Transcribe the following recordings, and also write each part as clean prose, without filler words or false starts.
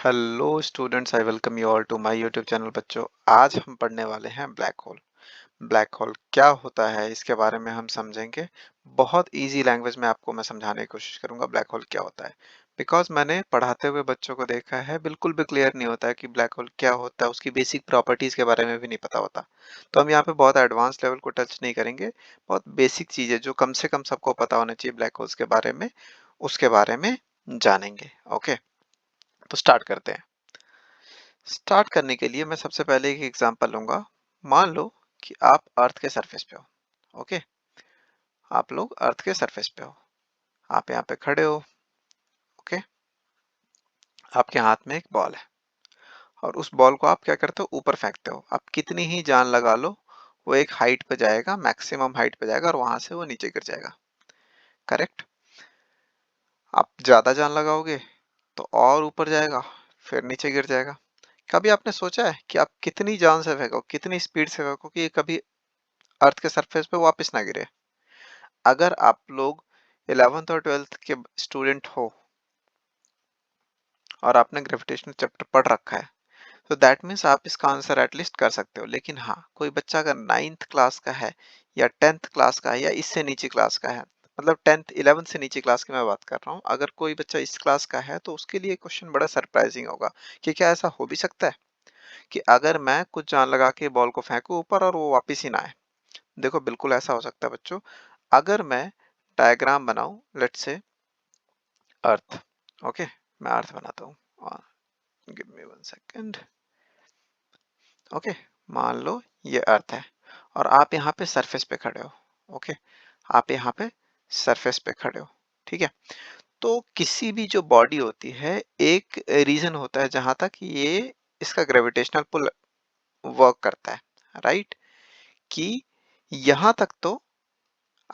Hello students, I welcome you all to my YouTube channel. बच्चों, आज हम पढ़ने वाले हैं ब्लैक होल। ब्लैक होल क्या होता है इसके बारे में हम समझेंगे। बहुत इजी लैंग्वेज में आपको मैं समझाने की कोशिश करूंगा ब्लैक होल क्या होता है। बिकॉज मैंने पढ़ाते हुए बच्चों को देखा है, बिल्कुल भी क्लियर नहीं होता है कि ब्लैक होल क्या होता है, उसकी बेसिक प्रॉपर्टीज के बारे में भी नहीं पता होता। तो हम यहाँ पे बहुत एडवांस लेवल को टच नहीं करेंगे। बहुत बेसिक चीजें जो कम से कम सबको पता होना चाहिए ब्लैक होल्स के बारे में, उसके बारे में जानेंगे। ओके, तो स्टार्ट करते हैं। स्टार्ट करने के लिए मैं सबसे पहले एक एग्जांपल लूंगा। मान लो कि आप अर्थ के सरफेस पे हो। ओके, आप लोग अर्थ के सरफेस पे हो, आप यहाँ पे खड़े हो। ओके, आपके हाथ में एक बॉल है और उस बॉल को आप क्या करते हो, ऊपर फेंकते हो। आप कितनी ही जान लगा लो, वो एक हाइट पे जाएगा, मैक्सिमम हाइट पे जाएगा और वहां से वो नीचे गिर जाएगा। करेक्ट। आप ज्यादा जान लगाओगे तो और ऊपर जाएगा, फिर नीचे गिर जाएगा। कभी आपने सोचा है कि आप कितनी जान से फेंको, कितनी स्पीड से फेंको कि ये कभी अर्थ के सरफेस पे वापस ना गिरे? अगर आप लोग 11th और 12th के स्टूडेंट हो और आपने ग्रेविटेशनल चैप्टर पढ़ रखा है, तो दैट मीन्स आप इसका आंसर एटलीस्ट कर सकते हो। लेकिन हाँ, कोई बच्चा अगर 9th क्लास का है या 10th क्लास का है या इससे नीचे क्लास का है, मतलब 10th 11th से नीचे क्लास की मैं बात कर रहा हूँ, अगर कोई बच्चा इस क्लास का है तो उसके लिए क्वेश्चन बड़ा सरप्राइजिंग होगा कि क्या ऐसा हो भी सकता है कि अगर मैं कुछ जान लगा के बॉल को फेंकूं ऊपर और वो वापस ही ना आए। देखो, बिल्कुल ऐसा हो सकता है बच्चों। अगर मैं डायग्राम बनाऊं, लेट्स से अर्थ। ओके, मैं अर्थ बनाता हूँ। Give me one second. Okay, मान लो ये अर्थ है और आप यहाँ पे सरफेस पे खड़े हो। ओके, आप यहाँ पे सरफेस पे खड़े हो। ठीक है। तो किसी भी जो बॉडी होती है, एक रीजन होता है जहां तक ये इसका ग्रेविटेशनल पुल वर्क करता है, राइट? कि यहाँ तक तो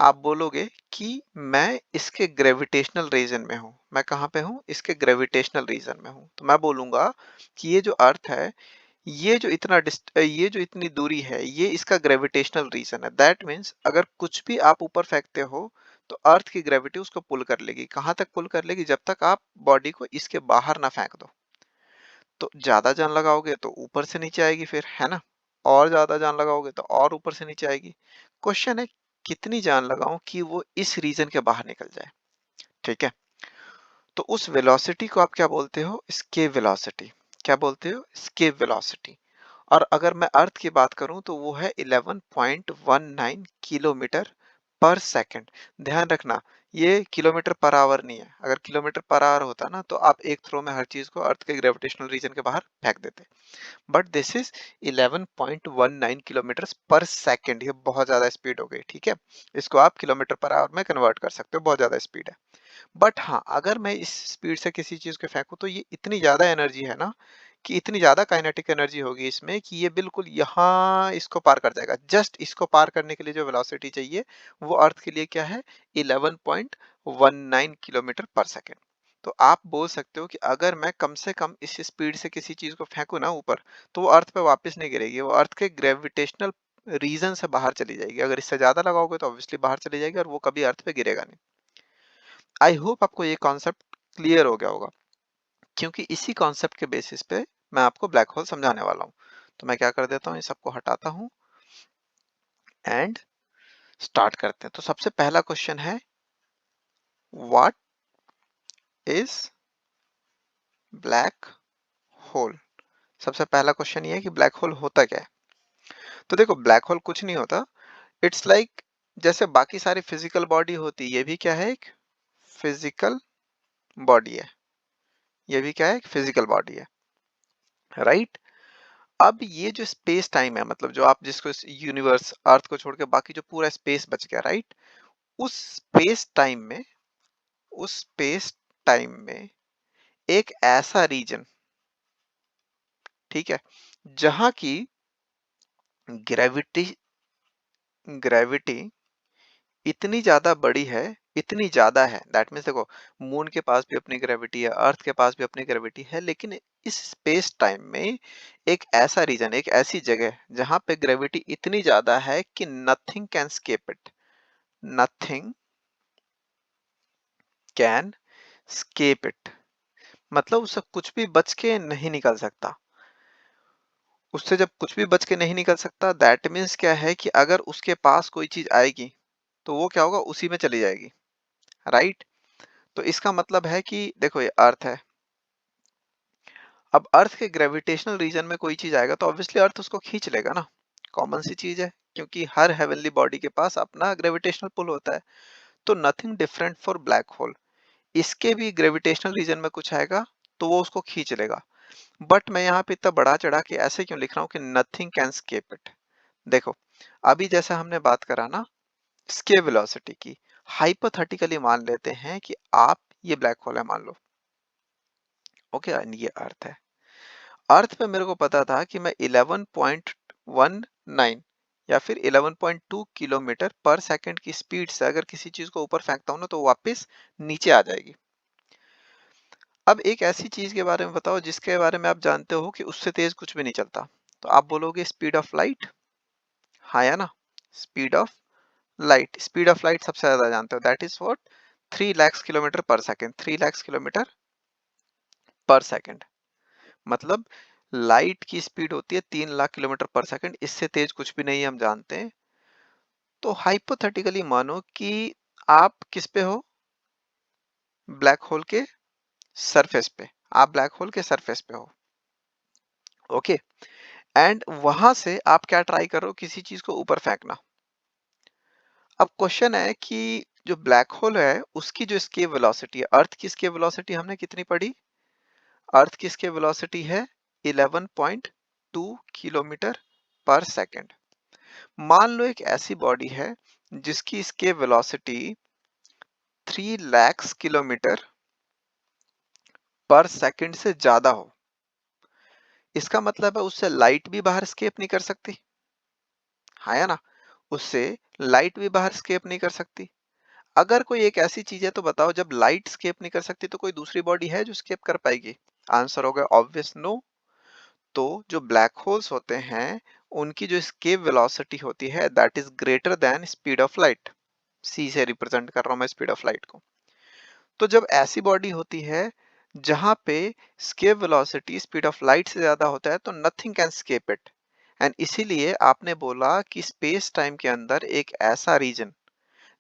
आप बोलोगे कि मैं इसके ग्रेविटेशनल रीजन में हूँ। मैं कहाँ पे हूँ? इसके ग्रेविटेशनल रीजन में हूँ। तो मैं बोलूंगा कि ये जो अर्थ है, ये जो इतनी दूरी है, ये इसका ग्रेविटेशनल रीजन है। दैट मीन्स अगर कुछ भी आप ऊपर फेंकते हो तो अर्थ की ग्रेविटी उसको पुल कर लेगी। कहाँ तक पुल कर लेगी? जब तक आप बॉडी को इसके बाहर ना फेंक दो। तो ज्यादा जान लगाओगे तो ऊपर से नीचे आएगी, फिर है ना? और ज्यादा जान लगाओगे तो और ऊपर से नीचे आएगी। क्वेश्चन है कितनी जान लगाऊं कि वो इस रीजन के बाहर निकल जाए। ठीक है। तो उस वेलोसिटी को आप क्या बोलते हो? Escape velocity. क्या बोलते हो? Escape velocity. और अगर मैं अर्थ की बात करूं तो वो है 11.19 किलोमीटर पर सेकंड। ध्यान रखना, ये किलोमीटर पर आवर नहीं है। अगर किलोमीटर पर आवर होता ना तो आप एक थ्रो में हर चीज को अर्थ के ग्रेविटेशनल रीजन के बाहर फेंक देते। बट दिस इज 11.19 किलोमीटर पर सेकंड। ये बहुत ज्यादा स्पीड हो गई। ठीक है, इसको आप किलोमीटर पर आवर में कन्वर्ट कर सकते हो, बहुत ज्यादा स्पीड है। बट हाँ, अगर मैं इस स्पीड से किसी चीज को फेंकूं तो ये इतनी ज्यादा एनर्जी है ना, कि इतनी ज्यादा काइनेटिक एनर्जी होगी इसमें कि ये बिल्कुल यहाँ इसको पार कर जाएगा। जस्ट इसको पार करने के लिए जो वेलोसिटी चाहिए वो अर्थ के लिए क्या है? 11.19 किलोमीटर पर सेकेंड। तो आप बोल सकते हो कि अगर मैं कम से कम इस स्पीड से किसी चीज को फेंकू ना ऊपर, तो वो अर्थ पे वापस नहीं गिरेगी, वो अर्थ के ग्रेविटेशनल रीजन से बाहर चली जाएगी। अगर इससे ज्यादा लगाओगे तो ऑब्वियसली बाहर चली जाएगी और वो कभी अर्थ पे गिरेगा नहीं। आई होप आपको ये कॉन्सेप्ट क्लियर हो गया होगा, क्योंकि इसी कॉन्सेप्ट के बेसिस पे मैं आपको ब्लैक होल समझाने वाला हूँ। तो मैं क्या कर देता हूँ, ये सबको हटाता हूँ एंड स्टार्ट करते हैं। तो सबसे पहला क्वेश्चन है, व्हाट इज ब्लैक होल? सबसे पहला क्वेश्चन ये है कि ब्लैक होल होता क्या है। तो देखो, ब्लैक होल कुछ नहीं होता। इट्स लाइक जैसे बाकी सारी फिजिकल बॉडी होती है, ये भी क्या है? एक फिजिकल बॉडी है। ये भी क्या है? एक फिजिकल बॉडी है, राइट? अब ये जो स्पेस टाइम है, मतलब जो आप जिसको यूनिवर्स अर्थ को छोड़ के बाकी जो पूरा स्पेस बच गया, राइट? उस स्पेस टाइम में उस स्पेस टाइम में एक ऐसा रीजन, ठीक है, जहां की ग्रेविटी ग्रेविटी इतनी ज्यादा बड़ी है, इतनी ज्यादा है। दैट मीन्स देखो, मून के पास भी अपनी ग्रेविटी है, अर्थ के पास भी अपनी ग्रेविटी है, लेकिन इस स्पेस टाइम में एक ऐसा रीजन, एक ऐसी जगह जहां पे ग्रेविटी इतनी ज्यादा है कि nothing can escape it. Nothing can escape it. मतलब उससे कुछ भी बच के नहीं निकल सकता। उससे जब कुछ भी बच के नहीं निकल सकता, दैट मीन्स क्या है कि अगर उसके पास कोई चीज आएगी तो वो क्या होगा, उसी में चली जाएगी, राइट। तो इसका मतलब है कि देखो ये अर्थ है, अब अर्थ के ग्रेविटेशनल रीजन में कोई चीज आएगा तो ऑब्वियसली अर्थ उसको खींच लेगा ना, कॉमन सी चीज है, क्योंकि हर हेवनली बॉडी के पास अपना ग्रेविटेशनल पुल होता है। तो nothing different for black hole, इसके भी ग्रेविटेशनल रीजन में कुछ आएगा तो वो उसको खींच लेगा। बट मैं यहाँ पे इतना बढ़ा चढ़ा के ऐसे क्यों लिख रहा हूँ कि नथिंग कैन स्केप इट। देखो, अभी जैसा हमने बात करा ना स्केप वेलोसिटी की, हाइपोथेटिकली मान लेते हैं कि आप ये ब्लैक होल है मान लो, ओके, एंड ये अर्थ है। अर्थ पे मेरे को पता था कि मैं 11.19 या फिर 11.2 किलोमीटर पर सेकंड की स्पीड से अगर किसी चीज को ऊपर फेंकता हूं ना तो वापस नीचे आ जाएगी। अब एक ऐसी चीज के बारे में बताओ जिसके बारे में आप जानते हो कि उससे तेज कुछ भी नहीं चलता, तो आप बोलोगे स्पीड ऑफ लाइट, हाँ या ना, speed of light, speed of light सबसे ज्यादा जानते हो, that is what, 3 lakh kilometre पर सेकेंड, 3 लाख किलोमीटर पर सेकेंड। मतलब लाइट की स्पीड होती है 3 लाख किलोमीटर पर सेकंड, इससे तेज कुछ भी नहीं है, हम जानते हैं। तो हाइपोथेटिकली मानो कि आप किस पे हो, ब्लैक होल के सरफेस पे, आप ब्लैक होल के सरफेस पे हो, ओके, एंड वहां से आप क्या ट्राई कर रहे हो, किसी चीज को ऊपर फेंकना। अब क्वेश्चन है कि जो ब्लैक होल है उसकी जो escape वेलोसिटी है, अर्थ की escape वेलोसिटी हमने कितनी पढ़ी, अर्थ की escape वेलोसिटी है 11.2 किलोमीटर पर सेकंड। मान लो एक ऐसी बॉडी है जिसकी escape वेलोसिटी 3 लाख किलोमीटर पर सेकंड से ज्यादा हो, इसका मतलब है उससे लाइट भी बाहर स्केप नहीं कर सकती, हाँ या ना, उससे लाइट भी बाहर स्केप नहीं कर सकती। अगर कोई एक ऐसी चीज है तो बताओ जब लाइट स्केप नहीं कर सकती तो कोई दूसरी बॉडी है जो स्केप कर पाएगी, आंसर होगा ऑब्वियस नो। तो जो ब्लैक होल्स होते हैं उनकी जो स्केप वेलोसिटी होती है that is greater than speed of light, c से रिप्रेजेंट कर रहा हूं मैं स्पीड ऑफ लाइट को। तो जब ऐसी बॉडी होती है जहां पे escape velocity speed of light से ज्यादा होता है तो nothing can escape it, and इसीलिए आपने बोला कि स्पेस टाइम के अंदर एक ऐसा रीजन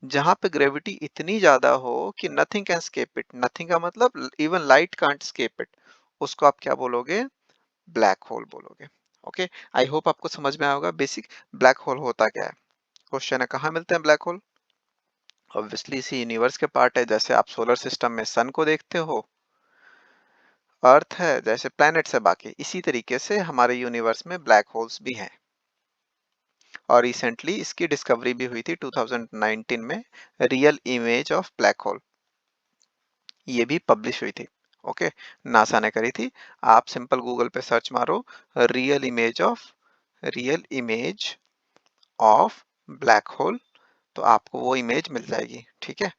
जहां पे ग्रेविटी इतनी ज्यादा हो कि nothing can escape it, nothing का मतलब even light can't escape it, उसको आप क्या बोलोगे, ब्लैक होल बोलोगे। ओके, आई होप आपको समझ में आया होगा बेसिक ब्लैक होल होता क्या है। क्वेश्चन है कहाँ मिलते हैं ब्लैक होल, ऑब्वियसली इसी यूनिवर्स के पार्ट है, जैसे आप सोलर सिस्टम में सन को देखते हो, अर्थ है, जैसे प्लैनेट्स है बाकी, इसी तरीके से हमारे यूनिवर्स में ब्लैक होल्स भी हैं। और रिसेंटली इसकी डिस्कवरी भी हुई थी 2019 में, real image of black hole, ये भी पब्लिश हुई थी, ओके, नासा ने करी थी। आप सिंपल गूगल पे सर्च मारो real image of, real image of black hole, तो आपको वो इमेज मिल जाएगी, ठीक है,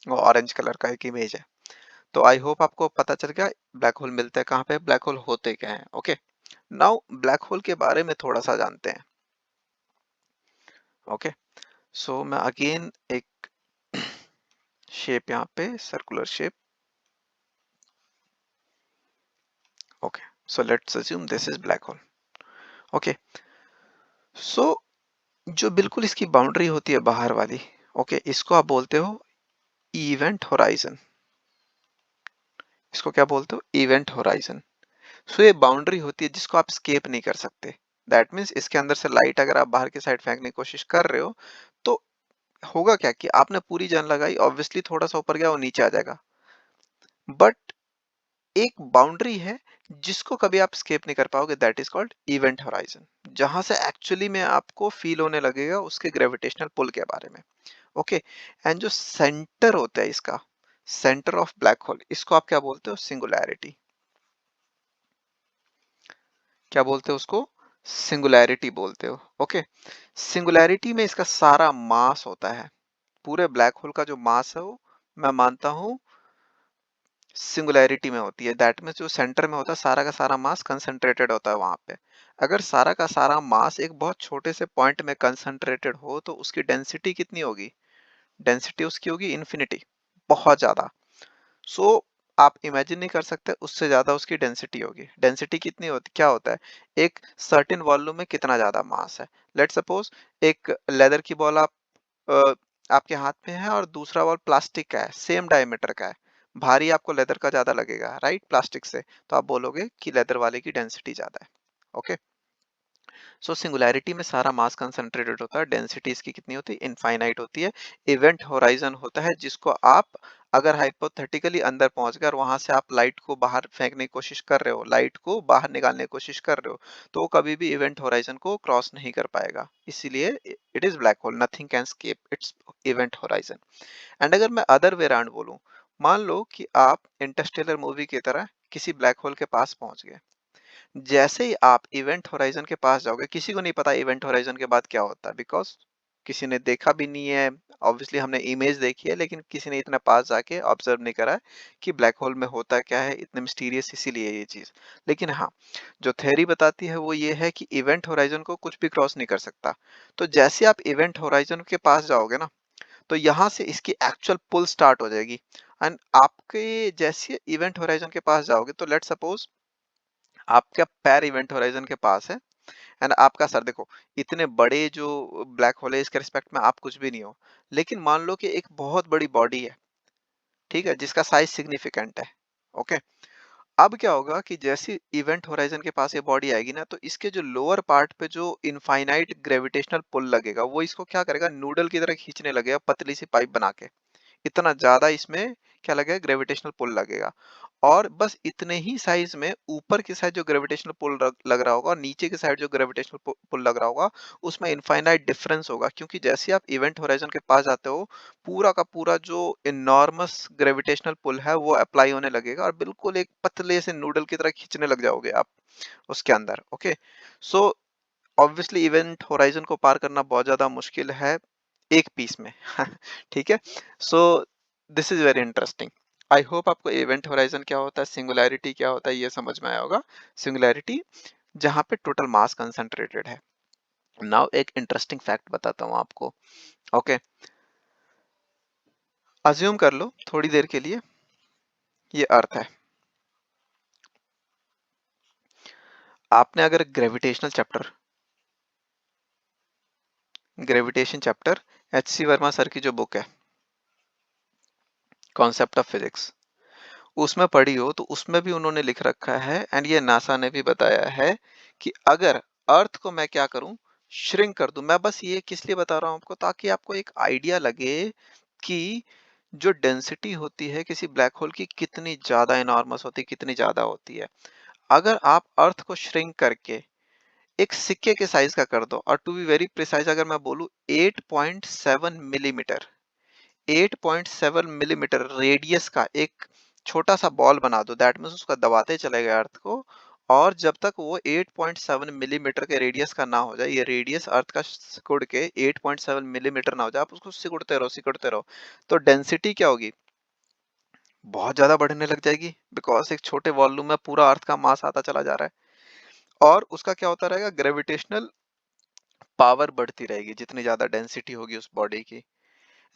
वो ऑरेंज कलर का एक इमेज है। तो आई होप आपको पता चल गया ब्लैक होल मिलते हैं कहाँ पे, ब्लैक होल होते क्या हैं, ओके। नाउ ब्लैक होल के बारे में थोड़ा सा जानते हैं, ओके। सो मैं अगेन एक शेप यहाँ पे circular shape, okay, so let's assume this is black hole, okay. So जो बिल्कुल इसकी बाउंड्री होती है बाहर वाली, ओके, इसको आप बोलते हो इवेंट होराइजन, इसको क्या बोलते हो, इवेंट होराइजन। सो ये बाउंड्री होती है जिसको आप स्केप नहीं कर सकते, दैट मीन्स इसके अंदर से लाइट अगर आप बाहर की साइड फेंकने की कोशिश कर रहे हो तो होगा क्या कि आपने पूरी जान लगाई, ऑब्वियसली थोड़ा सा ऊपर गया वो नीचे आ जाएगा, बट एक बाउंड्री है जिसको कभी आप स्केप नहीं कर पाओगे, that is called event horizon, जहां से एक्चुअली में आपको फील होने लगेगा उसके ग्रेविटेशनल पुल के बारे में, ओके। एंड जो सेंटर होता है इसका, सेंटर ऑफ ब्लैक होल, इसको आप क्या बोलते हो, सिंगुलैरिटी, क्या बोलते हो उसको, सिंगुलैरिटी बोलते हो, ओके। सिंगुलैरिटी में इसका सारा मास होता है, पूरे ब्लैक होल का जो मास है वो मैं मानता हूँ सिंगुलैरिटी में होती है, दैट मीन्स जो सेंटर में होता है सारा का सारा मास कंसंट्रेटेड होता है वहां पे। अगर सारा का सारा मास एक बहुत छोटे से पॉइंट में कंसंट्रेटेड हो तो उसकी डेंसिटी कितनी होगी, डेंसिटी उसकी होगी इन्फिनिटी, बहुत ज्यादा। सो आप इमेजिन नहीं कर सकते, उससे ज्यादा उसकी डेंसिटी होगी। डेंसिटी कितनी होती, क्या होता है, एक सर्टेन वॉल्यूम में कितना ज्यादा मास है। लेट सपोज एक लेदर की बॉल आप अ, आपके हाथ में है और दूसरा बॉल प्लास्टिक का है, सेम डायमीटर का है, भारी आपको लेदर का ज्यादा लगेगा राइट प्लास्टिक से, तो आप बोलोगे कि लेदर वाले की डेंसिटी ज्यादा है। ओके, सो सिंगुलैरिटी में सारा मास कंसंट्रेटेड होता है, डेंसिटी इसकी कितनी होती है, इनफाइनाइट होती है। इवेंट होराइजन होता है जिसको आप अगर हाइपोथेटिकली अंदर पहुंच गए और वहां से आप लाइट को बाहर फेंकने की कोशिश कर रहे हो, लाइट को बाहर निकालने की कोशिश कर रहे हो, तो वो कभी भी इवेंट होराइजन को क्रॉस नहीं कर पाएगा, इसीलिए it is black hole, nothing can escape its event horizon. And अगर मैं अदर वे राउंड बोलूं, मान लो कि आप इंटरस्टेलर मूवी की तरह किसी ब्लैक होल के पास पहुंच गए। जैसे ही आप इवेंट होराइजन के पास जाओगे, किसी को नहीं पता इवेंट होराइजन के बाद क्या होता है, बिकॉज किसी ने देखा भी नहीं है। ऑब्वियसली हमने इमेज देखी है, लेकिन किसी ने इतना पास जाके ऑब्जर्व नहीं करा है कि ब्लैक होल में होता क्या है, इतने मिस्टीरियस इसीलिए ये चीज। लेकिन हाँ, जो थ्योरी बताती है वो ये है कि इवेंट होराइजन को कुछ भी क्रॉस नहीं कर सकता। तो जैसे आप इवेंट होराइजन के पास जाओगे ना, तो यहाँ से इसकी एक्चुअल पुल स्टार्ट हो जाएगी। एंड आपके जैसे इवेंट होराइजन के पास जाओगे, तो लेट सपोज आपका पैर इवेंट होराइजन के पास है एंड आपका सर देखो, इतने बड़े जो ब्लैक होल है इसके रिस्पेक्ट में आप कुछ भी नहीं हो। लेकिन मान लो कि एक बहुत बड़ी बॉडी है, ठीक है, जिसका साइज सिग्निफिकेंट है। ओके, अब क्या होगा कि जैसे इवेंट होराइजन के पास ये बॉडी आएगी ना, तो इसके जो लोअर पार्ट पे जो इनफाइनाइट ग्रेविटेशनल पुल लगेगा, वो इसको क्या करेगा, नूडल की तरह खींचने लगेगा पतली सी पाइप बना के। इतना ज्यादा इसमें क्या लगेगा, ग्रेविटेशनल पुल लगेगा। और बस इतने ही साइज में ऊपर की साइड जो ग्रेविटेशनल पुल लग रहा होगा और नीचे की साइड जो ग्रेविटेशनल पुल लग रहा होगा, उसमें इनफाइनाइट डिफरेंस होगा, क्योंकि जैसे आप इवेंट होराइजन के पास जाते हो, पूरा का पूरा जो इनॉर्मस ग्रेविटेशनल पुल है वो अप्लाई होने लगेगा और बिल्कुल एक पतले से नूडल की तरह खींचने लग जाओगे आप उसके अंदर। Okay, so obviously event horizon को पार करना बहुत ज्यादा मुश्किल है एक पीस में। ठीक है, so this is very interesting. I hope आपको इवेंट होराइजन क्या होता है, सिंगुलैरिटी क्या होता है, ये समझ में आया होगा। सिंगुलैरिटी जहां पे टोटल मास कंसंट्रेटेड है। नाउ एक इंटरेस्टिंग फैक्ट बताता हूं आपको। ओके, अज्यूम कर लो थोड़ी देर के लिए ये अर्थ है। आपने अगर gravitation chapter H C Verma sir की जो बुक है, कॉन्सेप्ट ऑफ फिजिक्स, उसमें पढ़ी हो, तो उसमें भी उन्होंने लिख रखा है एंड ये नासा ने भी बताया है कि अगर अर्थ को मैं क्या करूं, श्रिंक कर दूं। मैं बस ये किस लिए बता रहा हूं आपको, ताकि आपको एक आइडिया लगे कि जो डेंसिटी होती है किसी ब्लैक होल की कितनी ज्यादा इनॉर्मस होती है, कितनी ज्यादा होती है। अगर आप अर्थ को श्रिंक करके एक सिक्के के साइज का कर दो, और टू बी वेरी प्रिसाइज अगर मैं बोलूं 8.7 मिलीमीटर, 8.7 मिलीमीटर रेडियस का एक छोटा सा बॉल बना दो, दैट मीन्स उसका दबाते चले गए अर्थ को, और जब तक वो 8.7 मिलीमीटर के रेडियस का ना हो जाए, ये रेडियस अर्थ का सिकुड़ के 8.7 मिलीमीटर ना हो जाए, आप उसको सिकुड़ते रहो, तो डेंसिटी क्या होगी, बहुत ज्यादा बढ़ने लग जाएगी, बिकॉज एक छोटे वॉल्यूम में पूरा अर्थ का मास आता चला जा रहा है। और उसका क्या होता रहेगा, ग्रेविटेशनल पावर बढ़ती रहेगी जितनी ज्यादा डेंसिटी होगी उस बॉडी की।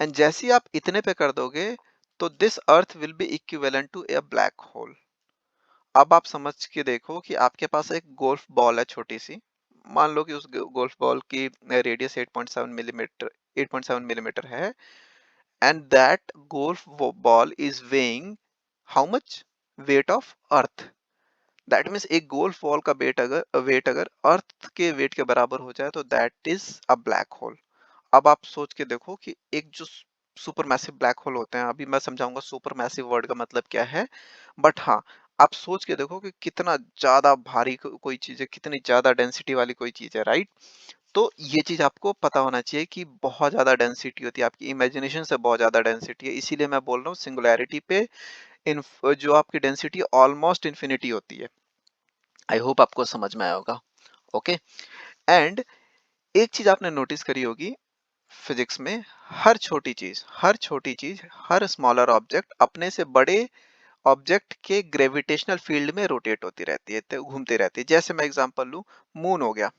एंड जैसे ही आप इतने पे कर दोगे, तो this earth will be equivalent to a black hole. अब आप समझ के देखो कि आपके पास एक गोल्फ बॉल है छोटी सी, मान लो कि उस गोल्फ बॉल की रेडियस 8.7 मिलीमीटर है, and that golf ball is weighing how much, weight of earth. That means एक गोल्फ बॉल का वेट अगर अर्थ के वेट के बराबर हो जाए, तो that is a black hole. अब आप सोच के देखो कि एक जो सुपर मैसिव ब्लैक होल होते हैं, अभी मैं समझाऊंगा सुपर मैसिव वर्ड का मतलब क्या है, बट हाँ, आप सोच के देखो कि कितना ज्यादा भारी कोई चीज है, कितनी ज्यादा डेंसिटी वाली कोई चीज है, राइट। तो ये चीज आपको पता होना चाहिए कि बहुत ज्यादा डेंसिटी होती है, आपकी इमेजिनेशन से बहुत ज्यादा डेंसिटी है, इसीलिए मैं बोल रहा हूँ सिंगुलैरिटी पे इन जो आपकी डेंसिटी ऑलमोस्ट इन्फिनिटी होती है। आई होप आपको समझ में आया होगा। ओके, एंड एक चीज आपने नोटिस करी होगी फिजिक्स में, हर छोटी चीज हर स्मॉलर ऑब्जेक्ट अपने से बड़े ऑब्जेक्ट के ग्रेविटेशनल फील्ड में रोटेट होती रहती है, तो घूमती रहती है। जैसे मैं एग्जांपल लूं, मून हो गया,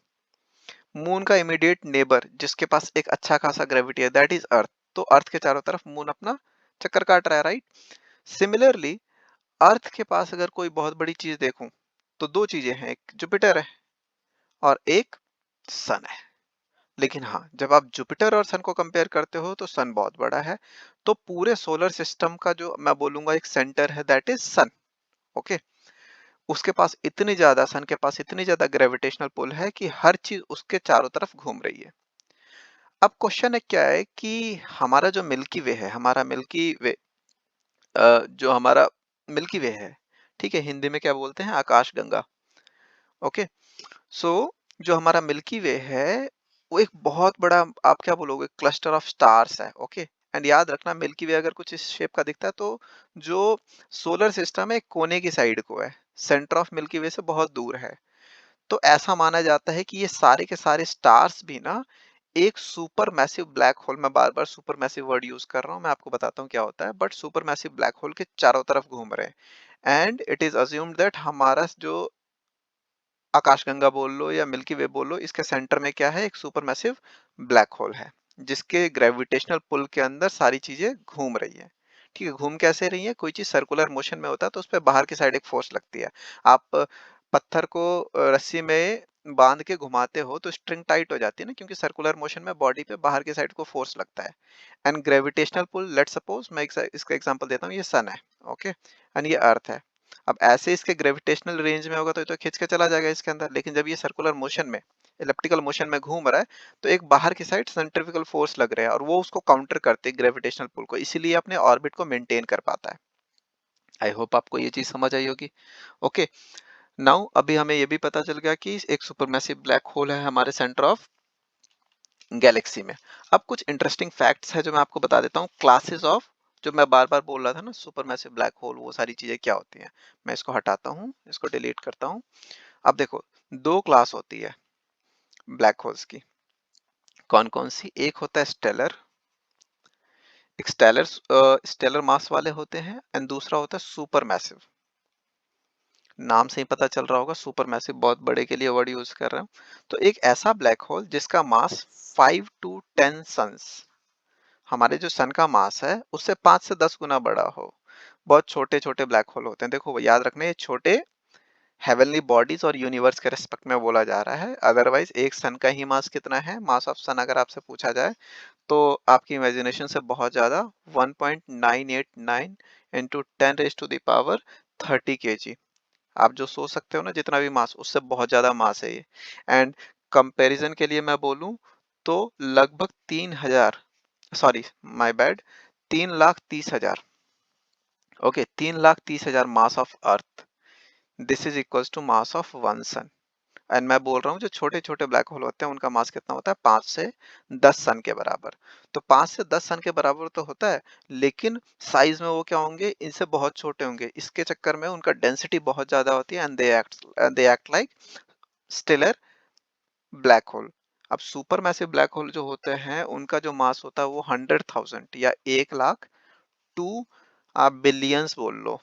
मून का इमीडिएट नेबर जिसके पास एक अच्छा खासा ग्रेविटी है, दैट इज अर्थ। तो अर्थ के चारों तरफ मून अपना चक्कर काट रहा है, राइट। सिमिलरली अर्थ के पास अगर कोई बहुत बड़ी चीज देखूं तो दो चीजें हैं, एक जुपिटर है और एक सन है। लेकिन हाँ, जब आप जुपिटर और सन को कंपेयर करते हो तो सन बहुत बड़ा है। तो पूरे सोलर सिस्टम का जो मैं बोलूंगा एक सेंटर है, दैट इज सन। ओके, उसके पास इतनी ज्यादा, सन के पास इतनी ज्यादा ग्रेविटेशनल पुल है कि हर चीज उसके चारों तरफ घूम रही है। अब क्वेश्चन है क्या है कि हमारा जो मिल्की वे है, हमारा मिल्की वे जो हमारा मिल्की वे है, ठीक है, हिंदी में क्या बोलते हैं, आकाश गंगा। ओके, सो जो हमारा मिल्की वे है वो एक बहुत बड़ा, आप क्या बोलोगे, क्लस्टर ऑफ स्टार्स है। ओके, एंड याद रखना मिल्की वे अगर कुछ इस शेप का दिखता है तो जो सोलर सिस्टम है एक कोने की साइड को है, सेंटर ऑफ मिल्की वे से बहुत दूर है। तो ऐसा माना जाता है कि ये सारे के सारे स्टार्स भी ना एक सुपर मैसिव ब्लैक होल, मैं बार बार सुपर मैसिव वर्ड यूज कर रहा हूँ, मैं आपको बताता हूँ क्या होता है, but super massive black whole के चारों तरफ घूम रहे हैं। And it is assumed that हमारा जो आकाशगंगा बोल लो या मिल्की वे बोल लो, इसके सेंटर में क्या है, एक सुपर मैसिव ब्लैक होल है जिसके ग्रेविटेशनल पुल के अंदर सारी चीजें घूम रही है। ठीक है, घूम कैसे रही है, कोई चीज सर्कुलर मोशन में होता है तो उस पर बाहर की साइड एक फोर्स लगती है। आप पत्थर को रस्सी में बांध के घुमाते हो तो स्ट्रिंग टाइट हो जाती है ना, क्योंकि सर्कुलर मोशन में बॉडी पे बाहर की साइड को फोर्स लगता है। And gravitational pull, let suppose मैं इसका एग्जांपल देता हूँ, ये सन है। ओके, एंड ये अर्थ है। अब ऐसे इसके ग्रेविटेशनल रेंज में होगा तो ये तो खींच के चला जाएगा इसके अंदर, लेकिन जब ये सर्कुलर मोशन में, इलिप्टिकल मोशन में घूम रहा है तो एक बाहर की साइड सेंट्रिफ्यूगल फोर्स लग रहा है और वो उसको काउंटर करते हैं ग्रेविटेशनल पुल को, इसीलिए अपने ऑर्बिट को मेंटेन कर पाता है। आई होप आपको ये चीज समझ आई होगी। ओके, नाउ अभी हमें ये भी पता चल गया कि एक सुपरमैसिव ब्लैक होल है हमारे सेंटर ऑफ गैलेक्सी में। अब कुछ इंटरेस्टिंग फैक्ट्स है जो मैं आपको बता देता हूँ, क्लासेस ऑफ, जो मैं बार बार बोल रहा था ना सुपर मैसिव ब्लैक होल, वो सारी चीजें क्या होती हैं। मैं इसको हटाता हूँ, इसको डिलीट करता हूँ। अब देखो, दो क्लास होती है ब्लैक होल्स की। कौन कौन सी, एक होता है स्टेलर, एक स्टेलर मास वाले होते हैं, एंड दूसरा होता है सुपर मैसिव। नाम से ही पता चल रहा होगा, सुपर मैसिव बहुत बड़े के लिए वर्ड यूज कर रहा हूँ। तो एक ऐसा ब्लैक होल जिसका मास 5 to 10 सन्स, हमारे जो सन का मास है उससे 5 से 10 गुना बड़ा हो। बहुत छोटे छोटे ब्लैक होल होते हैं, देखो याद रखना ये छोटे हेवनली बॉडीज और यूनिवर्स के रिस्पेक्ट में बोला जा रहा है। अदरवाइज एक सन का ही मास कितना है, मास ऑफ सन अगर आपसे पूछा जाए तो आपकी इमेजिनेशन से बहुत ज्यादा, 1.989 into 10 raised to the power 30 kg। आप जो सोच सकते हो ना जितना भी मास, उससे बहुत ज्यादा मास है ये। एंड कंपैरिजन के लिए मैं बोलूं तो लगभग 3,000, sorry my bad, 3,30,000। Okay, 3,30,000 mass of earth, this is equals to mass of one sun. And मैं बोल रहा हूँ जो छोटे छोटे ब्लैक होल होते हैं उनका मास कितना होता है, 5 से 10 सन के बराबर। तो 5 से 10 सन के बराबर तो होता है, लेकिन साइज में वो क्या होंगे, इनसे बहुत छोटे होंगे, इसके चक्कर में उनका डेंसिटी बहुत ज्यादा होती है, and they act like stellar black hole. अब सुपर मैसिव ब्लैक होल जो होते हैं उनका जो मास होता है वो 100,000 या 1 लाख टू, आप बिलियंस बोल लो,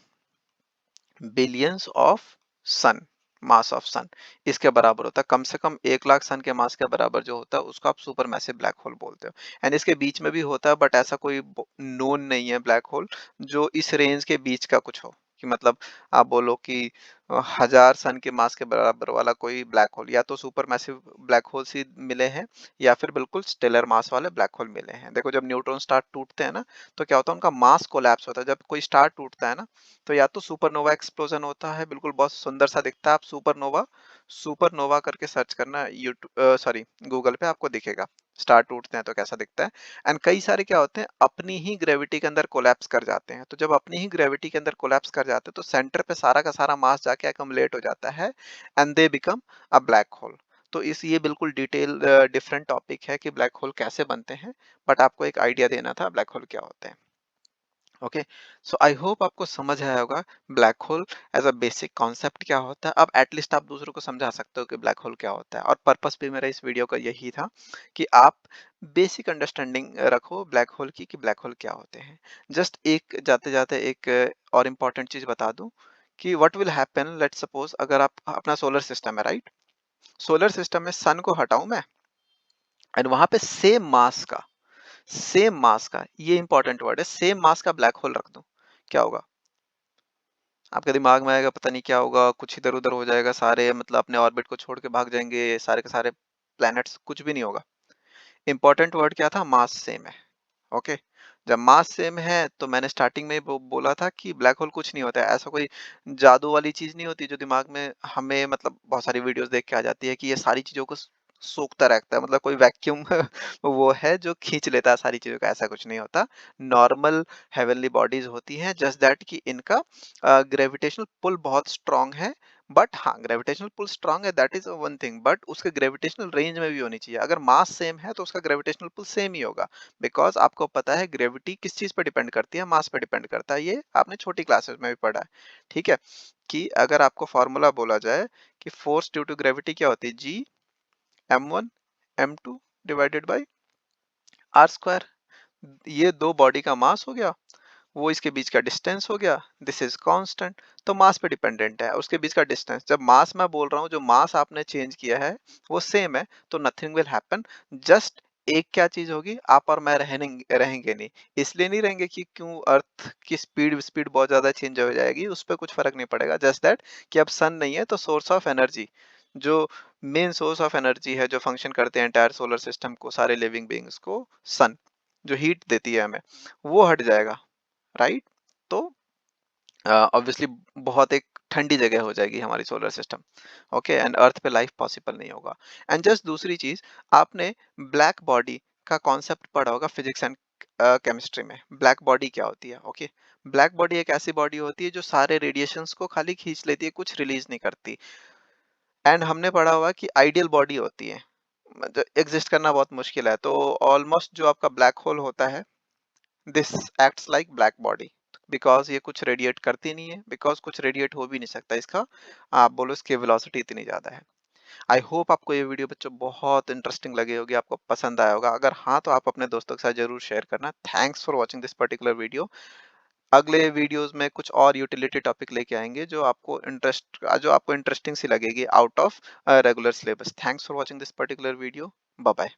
billions of sun, mass of sun, इसके बराबर होता है। कम से कम 1 लाख सन के मास के बराबर जो होता है उसको आप सुपर मैसिव ब्लैक होल बोलते हो। एंड इसके बीच में भी होता है, बट ऐसा कोई नोन नहीं है ब्लैक होल जो इस रेंज के बीच का कुछ हो, कि मतलब आप बोलो कि 1,000 सन के मास के बराबर वाला कोई ब्लैक होल, या तो सुपर मैसिव ब्लैक होल ही मिले हैं या फिर बिल्कुल स्टेलर मास वाले ब्लैक होल मिले हैं। देखो जब न्यूट्रॉन स्टार टूटते हैं ना तो क्या होता है, उनका मास कोलैप्स होता है। जब कोई स्टार टूटता है ना तो या तो सुपरनोवा एक्सप्लोजन होता है, बिल्कुल बहुत सुंदर सा दिखता है, आप सुपरनोवा, सुपरनोवा करके सर्च करना यूट्यूब, सॉरी गूगल पे आपको दिखेगा, स्टार टूटते हैं तो कैसा दिखता है। एंड कई सारे क्या होते हैं अपनी ही ग्रेविटी के अंदर कोलैप्स कर जाते हैं, तो जब अपनी ही ग्रेविटी के अंदर कोलैप्स कर जाते हैं तो सेंटर पे सारा का सारा मास जाके अकमलेट हो जाता है, and they become a black hole. तो इस ये बिल्कुल डिटेल डिफरेंट टॉपिक है कि ब्लैक होल कैसे बनते हैं, बट आपको एक आइडिया देना था ब्लैक होल क्या होते हैं। ओके, सो आई होप आपको समझ आया होगा black hole as a basic concept क्या होता है। अब एटलीस्ट आप दूसरों को समझा सकते हो कि ब्लैक होल क्या होता है, और पर्पस भी मेरा इस वीडियो का यही था कि आप बेसिक अंडरस्टैंडिंग रखो ब्लैक होल की, कि ब्लैक होल क्या होते हैं। जस्ट एक जाते जाते एक और इम्पॉर्टेंट चीज बता दूं कि what will happen, let's suppose अगर आप अपना सोलर सिस्टम है, राइट, सोलर सिस्टम में सन को हटाऊं मैं, एंड वहां पे सेम मास का, ये इंपॉर्टेंट वर्ड है, सेम मास का ब्लैक होल रख दूं, क्या होगा, आपके दिमाग में आएगा पता नहीं क्या होगा, कुछ इधर-उधर हो जाएगा, सारे मतलब अपने ऑर्बिट को छोड़ के भाग जाएँगे, सारे के सारे प्लैनेट्स, कुछ भी नहीं होगा। इम्पोर्टेंट वर्ड क्या था? मास सेम है। ओके। जब मास सेम है तो मैंने स्टार्टिंग में ही बोला था कि ब्लैक होल कुछ नहीं होता है, ऐसा कोई जादू वाली चीज नहीं होती जो दिमाग में हमें मतलब बहुत सारी वीडियोस देख के आ जाती है कि ये सारी चीजों को सोखता रहता है, मतलब कोई वैक्यूम वो है जो खींच लेता है सारी चीजों का, ऐसा कुछ नहीं होता। नॉर्मल हेवनली बॉडीज होती हैं, जस्ट दैट कि इनका ग्रेविटेशनल पुल बहुत स्ट्रांग है। बट हाँ, ग्रेविटेशनल पुल स्ट्रांग है, that is one thing, but उसके ग्रेविटेशनल रेंज में भी होनी चाहिए। अगर मास सेम है तो उसका ग्रेविटेशनल पुल सेम ही होगा, बिकॉज आपको पता है ग्रेविटी किस चीज पर डिपेंड करती है? मास पे डिपेंड करता है, ये आपने छोटी क्लासेस में भी पढ़ा है। ठीक है, कि अगर आपको फॉर्मूला बोला जाए कि फोर्स ड्यू टू ग्रेविटी क्या होती है, G m1 m2 divided by R square. ये दो बॉडी का मास हो गया, वो इसके बीच का डिस्टेंस हो गया, दिस इज कांस्टेंट। तो मास पे डिपेंडेंट है उसके बीच का डिस्टेंस। जब मास मैं बोल रहा हूँ, जो मास आपने चेंज किया है वो सेम है, तो नथिंग विल हैपन। जस्ट एक क्या चीज होगी, आप और मैं रहेंगे रहेंगे नहीं। इसलिए नहीं रहेंगे कि क्यों, अर्थ की स्पीड स्पीड बहुत ज्यादा चेंज हो जाएगी, उस पर कुछ फर्क नहीं पड़ेगा। जस्ट दैट कि अब सन नहीं है तो सोर्स ऑफ एनर्जी, जो मेन सोर्स ऑफ एनर्जी है जो फंक्शन करते हैं एंटायर सोलर सिस्टम को, सारे लिविंग बींग्स को, सन जो हीट देती है हमें, वो हट जाएगा। राइट। तो ऑब्वियसली बहुत एक ठंडी जगह हो जाएगी हमारी solar system. Okay, and earth पे लाइफ पॉसिबल नहीं होगा। एंड जस्ट दूसरी चीज, आपने ब्लैक बॉडी का कॉन्सेप्ट पढ़ा होगा फिजिक्स एंड केमिस्ट्री में। ब्लैक बॉडी क्या होती है? ओके, ब्लैक बॉडी एक ऐसी बॉडी होती है जो सारे रेडिएशंस को खाली खींच लेती है, कुछ रिलीज नहीं करती। एंड हमने पढ़ा हुआ कि आइडियल बॉडी होती है, एग्जिस्ट करना बहुत मुश्किल है। तो ऑलमोस्ट जो आपका ब्लैक होल होता है, this acts like black body, because ये कुछ रेडिएट करती नहीं है, बिकॉज कुछ रेडिएट हो भी नहीं सकता इसका, आप बोलो इसकी वेलोसिटी इतनी ज्यादा है। आई होप आपको ये वीडियो बच्चों बहुत इंटरेस्टिंग लगी होगी, आपको पसंद आया होगा। अगर हाँ तो आप अपने दोस्तों के साथ जरूर शेयर करना। Thanks for watching this particular video. अगले वीडियोस में कुछ और यूटिलिटी टॉपिक लेके आएंगे जो आपको इंटरेस्टिंग सी लगेगी out of regular syllabus. Thanks for watching this particular video. Bye bye.